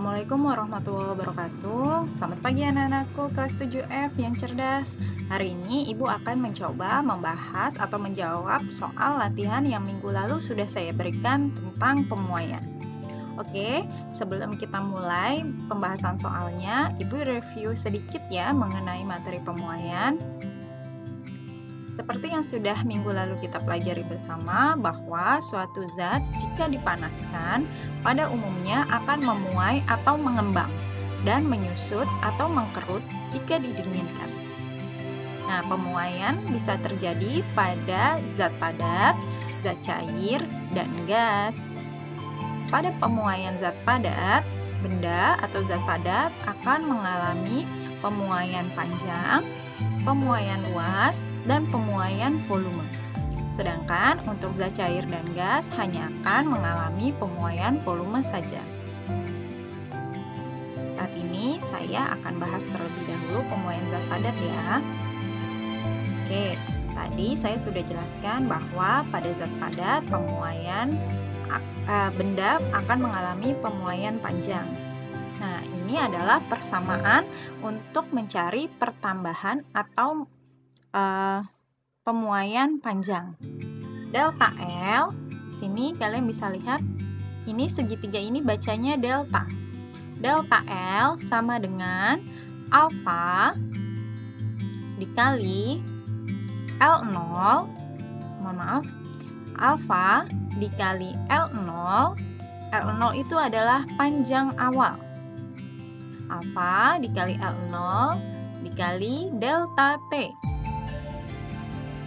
Assalamualaikum warahmatullahi wabarakatuh. Selamat pagi anak-anakku kelas 7F yang cerdas. Hari ini Ibu akan mencoba membahas atau menjawab soal latihan yang minggu lalu sudah saya berikan tentang pemuaian. Oke, sebelum kita mulai pembahasan soalnya, Ibu review sedikit ya mengenai materi pemuaian. Seperti yang sudah minggu lalu kita pelajari bersama, bahwa suatu zat jika dipanaskan pada umumnya akan memuai atau mengembang dan menyusut atau mengkerut jika didinginkan. Nah, pemuaian bisa terjadi pada zat padat, zat cair, dan gas. Pada pemuaian zat padat, benda atau zat padat akan mengalami pemuaian panjang, pemuaian luas, dan pemuaian volume. Sedangkan untuk zat cair dan gas hanya akan mengalami pemuaian volume saja. Saat ini saya akan bahas terlebih dahulu pemuaian zat padat ya. Oke, tadi saya sudah jelaskan bahwa pada zat padat pemuaian benda akan mengalami pemuaian panjang. Nah, ini adalah persamaan untuk mencari pertambahan atau pemuaian panjang. Delta L, di sini kalian bisa lihat, ini segitiga ini bacanya delta. Delta L sama dengan alfa dikali L0, mohon maaf, alfa dikali L0. L0 itu adalah panjang awal. Alfa dikali L0 dikali delta T.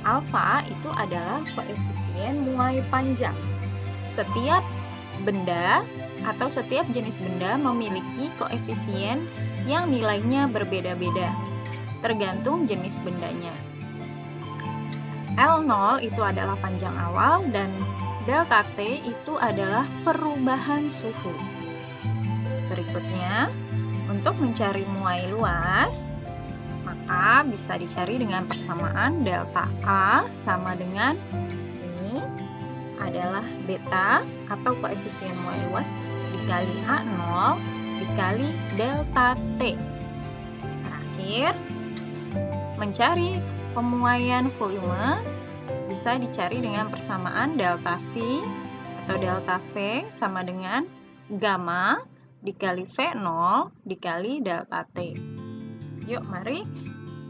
Alfa itu adalah koefisien muai panjang. Setiap benda atau setiap jenis benda memiliki koefisien yang nilainya berbeda-beda, tergantung jenis bendanya. L0 itu adalah panjang awal dan delta T itu adalah perubahan suhu. Berikutnya, untuk mencari muai luas, maka bisa dicari dengan persamaan delta A sama dengan ini adalah beta atau koefisien muai luas dikali A0 dikali delta T. Terakhir, mencari pemuaian volume bisa dicari dengan persamaan delta V atau delta V sama dengan gamma dikali V0 dikali delta T. Yuk, mari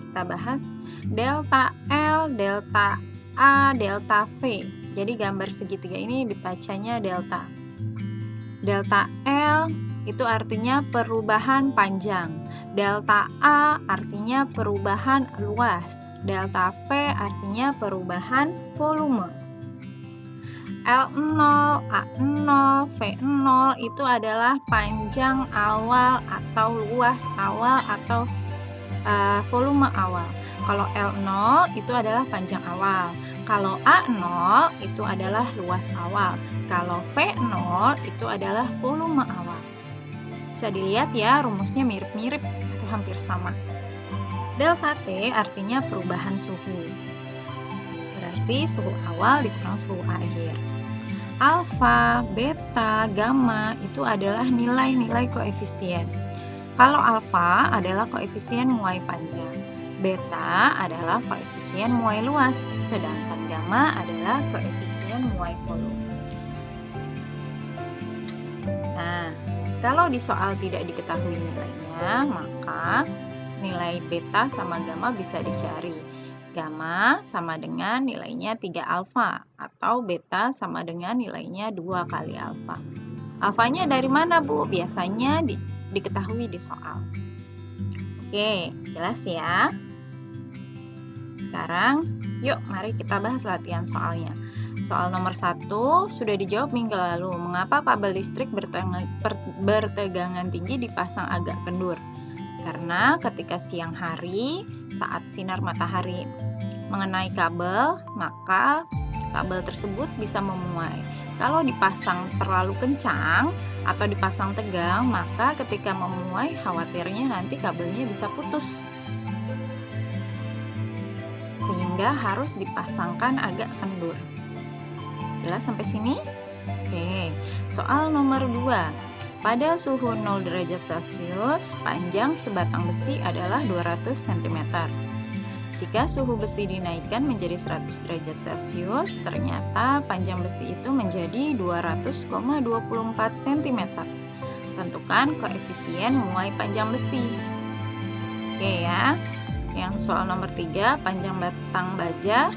kita bahas delta L, delta A, delta V. Jadi gambar segitiga ini dibacanya delta. Delta L itu artinya perubahan panjang. Delta A artinya perubahan luas. Delta V artinya perubahan volume. L0, A0, V0 itu adalah panjang awal atau luas awal atau volume awal. Kalau L0 itu adalah panjang awal. Kalau A0 itu adalah luas awal. Kalau V0 itu adalah volume awal. Bisa dilihat ya, rumusnya mirip-mirip atau hampir sama. Delta T artinya perubahan suhu. Berarti suhu awal dikurang suhu akhir. Alfa, beta, gamma itu adalah nilai-nilai koefisien. Kalau alfa adalah koefisien muai panjang, beta adalah koefisien muai luas, sedangkan gamma adalah koefisien muai volume. Nah, kalau di soal tidak diketahui nilainya, maka nilai beta sama gamma bisa dicari. Gamma sama dengan nilainya 3 alfa atau beta sama dengan nilainya 2 kali alfa. Alfanya dari mana, Bu? Biasanya diketahui di soal. Oke, jelas ya. Sekarang, yuk mari kita bahas latihan soalnya. Soal nomor 1 sudah dijawab minggu lalu. Mengapa kabel listrik bertegangan tinggi dipasang agak kendur? Karena ketika siang hari, saat sinar matahari mengenai kabel, maka kabel tersebut bisa memuai. Kalau dipasang terlalu kencang atau dipasang tegang, maka ketika memuai khawatirnya nanti kabelnya bisa putus. Sehingga harus dipasangkan agak kendur. Jelas sampai sini? Oke, soal nomor 2. pada suhu 0 derajat Celcius, panjang sebatang besi adalah 200 cm. Jika suhu besi dinaikkan menjadi 100 derajat Celcius, ternyata panjang besi itu menjadi 200,24 cm. Tentukan koefisien muai panjang besi. Oke ya. Yang soal nomor 3, panjang batang baja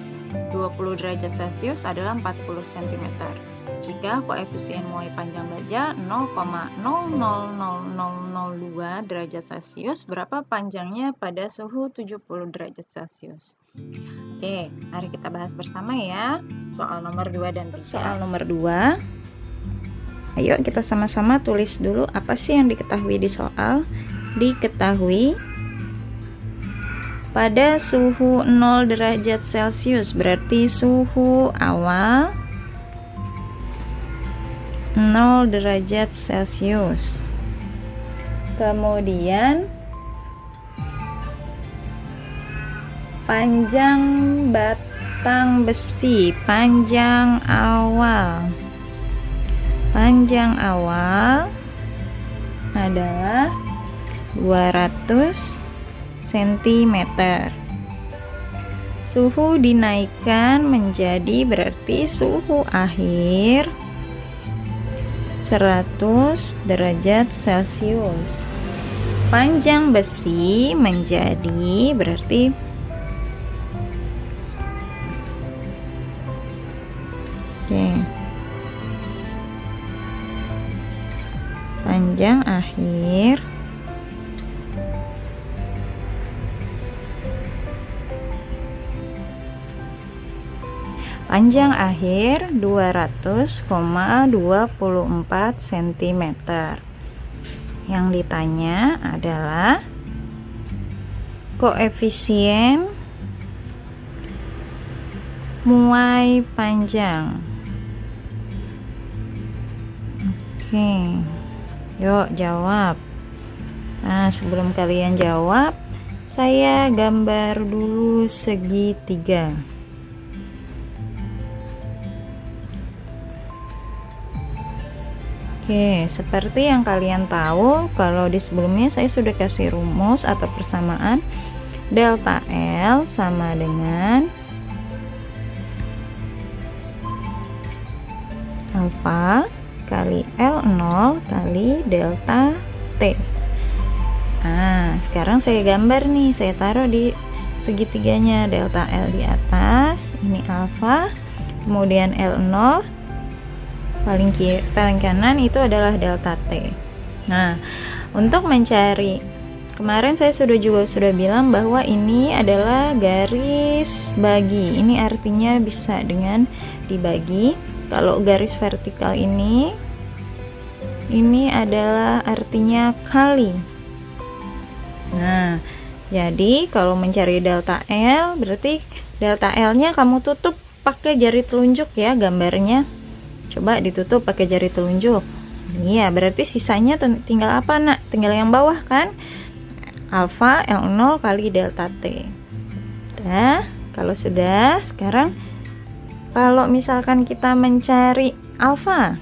20 derajat Celcius adalah 40 cm. Jika koefisien muai panjang baja 0,000002 derajat Celcius, berapa panjangnya pada suhu 70 derajat Celcius? Oke, mari kita bahas bersama ya. Soal nomor 2 dan 3. Soal nomor 2. Ayo kita sama-sama tulis dulu apa sih yang diketahui di soal. Diketahui pada suhu 0 derajat Celcius, berarti suhu awal 0 derajat Celcius. Kemudian panjang batang besi, panjang awal adalah 200 cm. Suhu dinaikkan menjadi berarti suhu akhir 100 derajat Celcius. Panjang besi menjadi berarti panjang akhir Panjang akhir 200,24 cm. Yang ditanya adalah koefisien muai panjang. Oke, yuk jawab. Nah, sebelum kalian jawab, saya gambar dulu segitiga. Oke, seperti yang kalian tahu, kalau di sebelumnya saya sudah kasih rumus atau persamaan delta L sama dengan alfa kali L0 kali delta T. Nah, sekarang saya gambar nih, saya taruh di segitiganya, delta L di atas, ini alfa, kemudian L0 paling kanan itu adalah delta T. Nah, untuk mencari, kemarin saya sudah bilang bahwa ini adalah garis bagi. Ini artinya bisa dengan dibagi. Kalau garis vertikal ini adalah artinya kali. Nah, jadi kalau mencari delta L, berarti delta L-nya kamu tutup pakai jari telunjuk ya gambarnya. Coba ditutup pakai jari telunjuk. Iya, berarti sisanya tinggal apa, Nak? Tinggal yang bawah kan? Alfa L0 kali delta T. Udah, kalau sudah, sekarang kalau misalkan kita mencari alfa.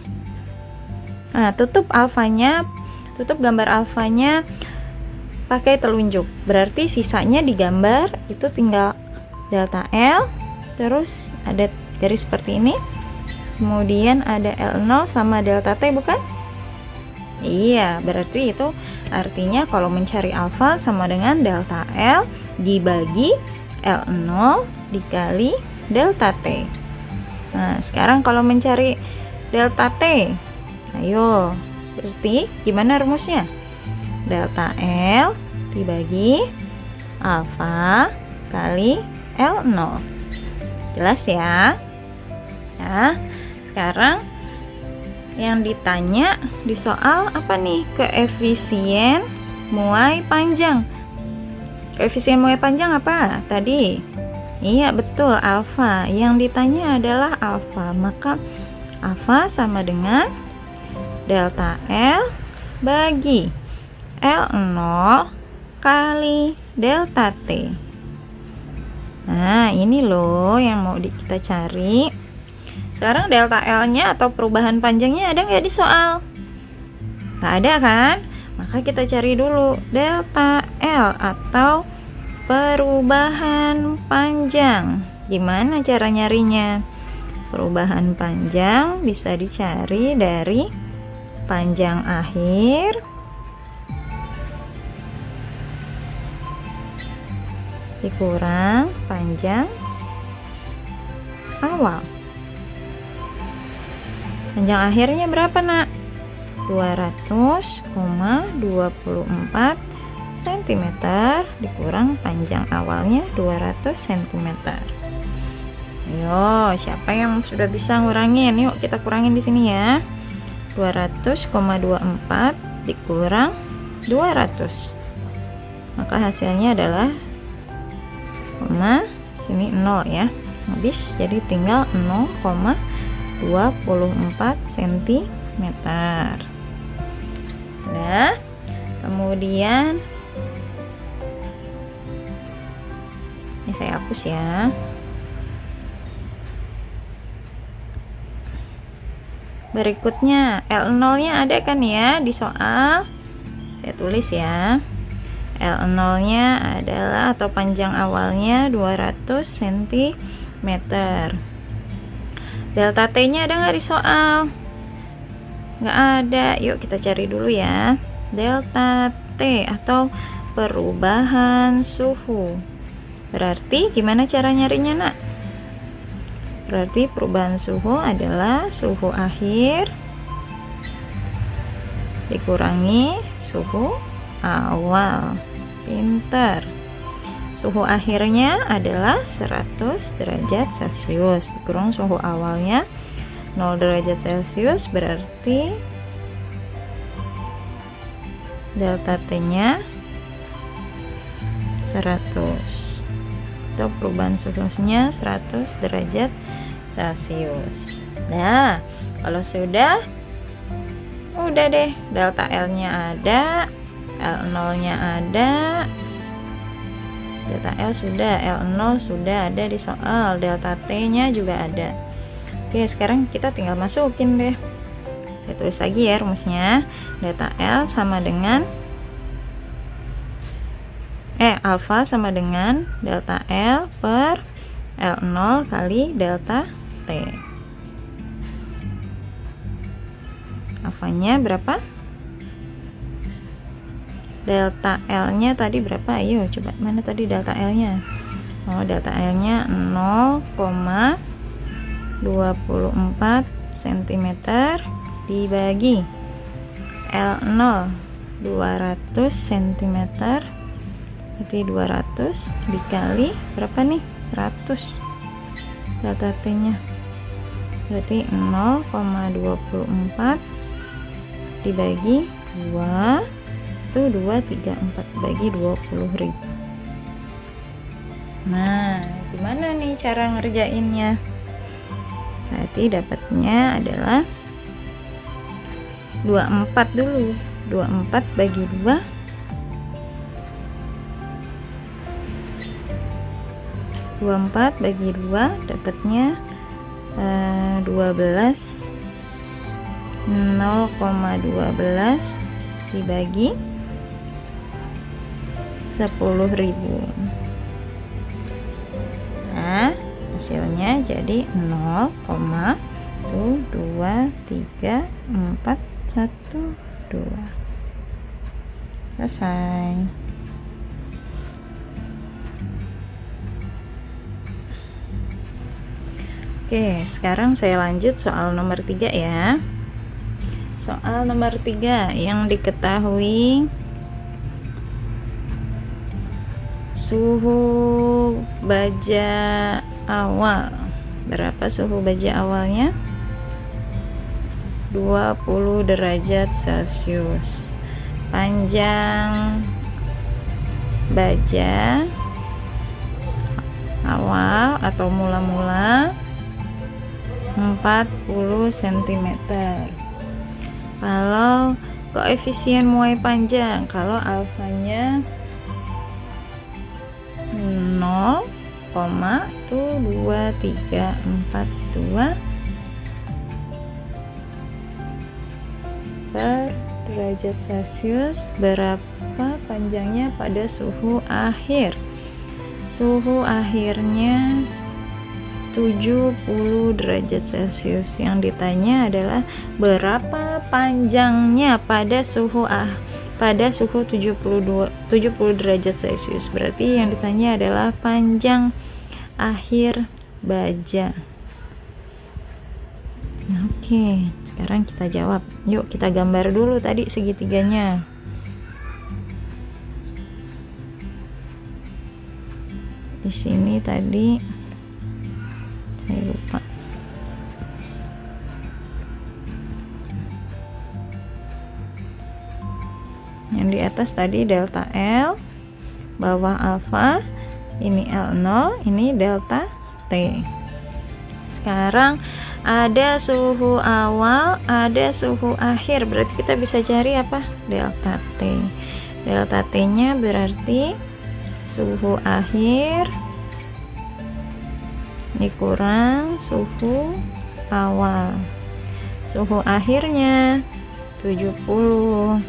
Nah, tutup gambar alfanya pakai telunjuk. Berarti sisanya digambar itu tinggal delta L, terus ada garis seperti ini. Kemudian ada L0 sama delta T, bukan? Iya, berarti itu artinya kalau mencari alfa sama dengan delta L dibagi L0 dikali delta T. Nah, sekarang kalau mencari delta T, ayo, berarti gimana rumusnya? Delta L dibagi alfa kali L0. Jelas ya? Nah, sekarang yang ditanya di soal apa nih? Koefisien muai panjang. Koefisien muai panjang apa tadi? Iya, betul, alfa. Yang ditanya adalah alfa. Maka alfa sama dengan delta L bagi L0 kali delta T. Nah, ini loh yang mau kita cari. Sekarang delta L-nya atau perubahan panjangnya ada nggak di soal? Tak ada kan? Maka kita cari dulu delta L atau perubahan panjang. Gimana cara nyarinya? Perubahan panjang bisa dicari dari panjang akhir dikurang panjang awal. Panjang akhirnya berapa, Nak? 200,24 cm dikurang panjang awalnya 200 cm. Yo, siapa yang sudah bisa ngurangin? Yuk kita kurangin di sini ya. 200,24 dikurang 200. Maka hasilnya adalah sini 0 ya. Habis jadi tinggal 0,24 cm. Nah, kemudian ini saya hapus ya. Berikutnya L0 nya ada kan ya di soal? Saya tulis ya. L0 nya adalah atau panjang awalnya 200 cm. Delta T nya ada nggak di soal? Nggak ada. Yuk kita cari dulu ya. Delta T atau perubahan suhu. Berarti gimana cara nyarinya, Nak? Berarti perubahan suhu adalah suhu akhir dikurangi suhu awal. Pinter. Suhu akhirnya adalah 100 derajat Celcius dikurang suhu awalnya 0 derajat Celcius, berarti delta T nya 100 atau perubahan suhunya 100 derajat Celcius. Nah, kalau sudah deh, delta L nya ada, L0 nya ada, delta L sudah, L0 sudah ada di soal, delta T nya juga ada. Oke, sekarang kita tinggal masukin deh. Saya tulis lagi ya rumusnya. Delta L sama dengan alfa sama dengan delta L per L0 kali delta T. Alfanya berapa? Delta L nya tadi berapa? Ayo coba, mana tadi delta L nya? Oh, delta L nya 0,24 cm dibagi L0 200 cm, berarti 200 dikali berapa nih? 100 delta T nya, berarti 0,24 dibagi 2 itu 234 bagi 20.000. Nah, gimana nih cara ngerjainnya? Berarti dapatnya adalah 24 dulu. 24 bagi 2 24 bagi 2 dapatnya 12 0,12 dibagi 10.000. Nah, hasilnya jadi 0,23412. Selesai. Oke, sekarang saya lanjut soal nomor 3 ya. Soal nomor 3 yang diketahui suhu baja awal. Berapa suhu baja awalnya? 20 derajat Celcius. Panjang baja awal atau mula-mula 40 cm. Kalau koefisien muai panjang, kalau alfanya 0,2342 per derajat Celcius, berapa panjangnya pada suhu akhir? Suhu akhirnya 70 derajat Celcius. Yang ditanya adalah berapa panjangnya pada suhu 70 derajat Celcius. Berarti yang ditanya adalah panjang akhir baja. Oke, sekarang kita jawab. Yuk kita gambar dulu tadi segitiganya. Di sini tadi saya lupa. Yang di atas tadi delta L, bawah alfa, ini L0, ini delta T. Sekarang ada suhu awal, ada suhu akhir, berarti kita bisa cari apa? Delta T. Delta T-nya berarti suhu akhir dikurang suhu awal. Suhu akhirnya 70,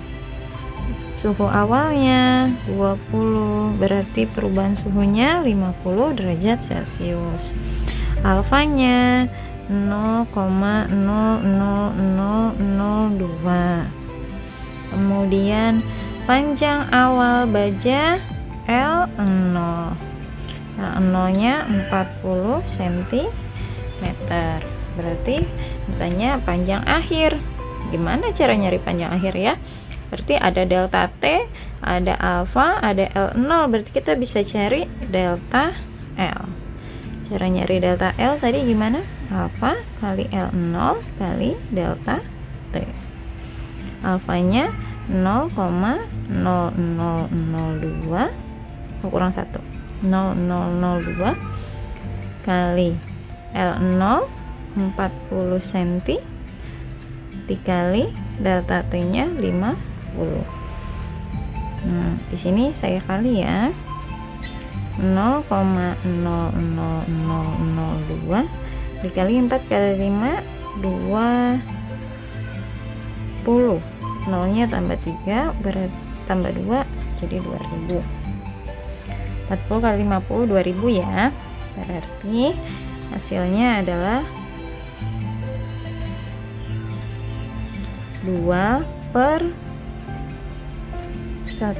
suhu awalnya 20, berarti perubahan suhunya 50 derajat Celcius. Alfanya 0,00002. Kemudian panjang awal baja L0. L0 nya 40 cm. Berarti ditanya panjang akhir. Gimana cara nyari panjang akhir ya? Berarti ada delta T, ada alfa, ada L0. Berarti kita bisa cari delta L. Cara nyari delta L tadi gimana? Alfa kali L0 kali delta T. Alfanya 0,0002 kurang 1, 0002 kali L0 40 cm dikali delta T nya 50. Nah, di sini saya kali ya, 0,00002 dikali 4 kali 5 20. 0 nya tambah 3 tambah 2 jadi 2000. 40 kali 50 2000 ya. Berarti hasilnya adalah 2 per 1,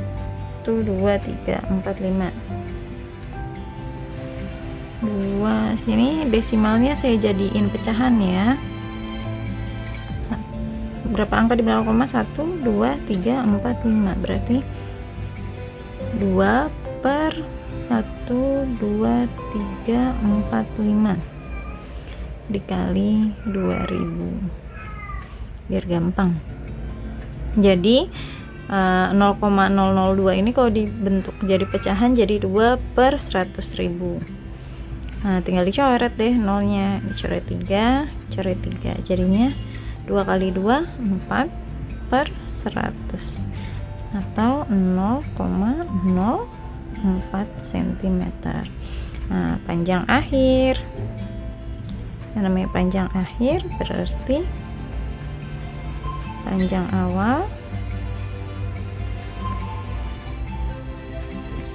2, 3, 4, 5. 2 sini desimalnya saya jadiin pecahan ya. Berapa angka di belakang koma? 1, 2, 3, 4, 5. Berarti 2 per 1, 2, 3, 4, 5 dikali 2000 biar gampang. Jadi 0,002 ini kalau dibentuk jadi pecahan jadi 2 per 100.000. Nah tinggal dicoret deh nolnya, dicoret 3, coret 3, jadinya 2 kali 2 4 per 100 atau 0,04 cm. Nah panjang akhir, yang namanya panjang akhir berarti panjang awal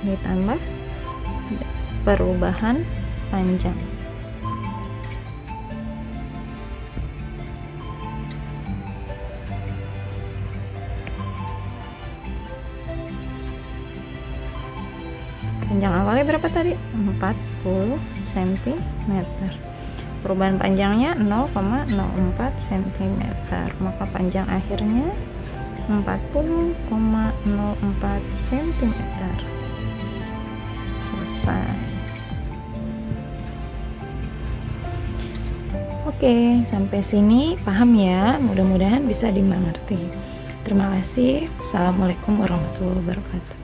ditambah perubahan panjang. Panjang awalnya berapa tadi? 40 cm. Perubahan panjangnya 0,04 cm. Maka panjang akhirnya 40,04 cm. Selesai. Oke, sampai sini paham ya? Mudah-mudahan bisa dimengerti. Terima kasih. Assalamualaikum warahmatullahi wabarakatuh.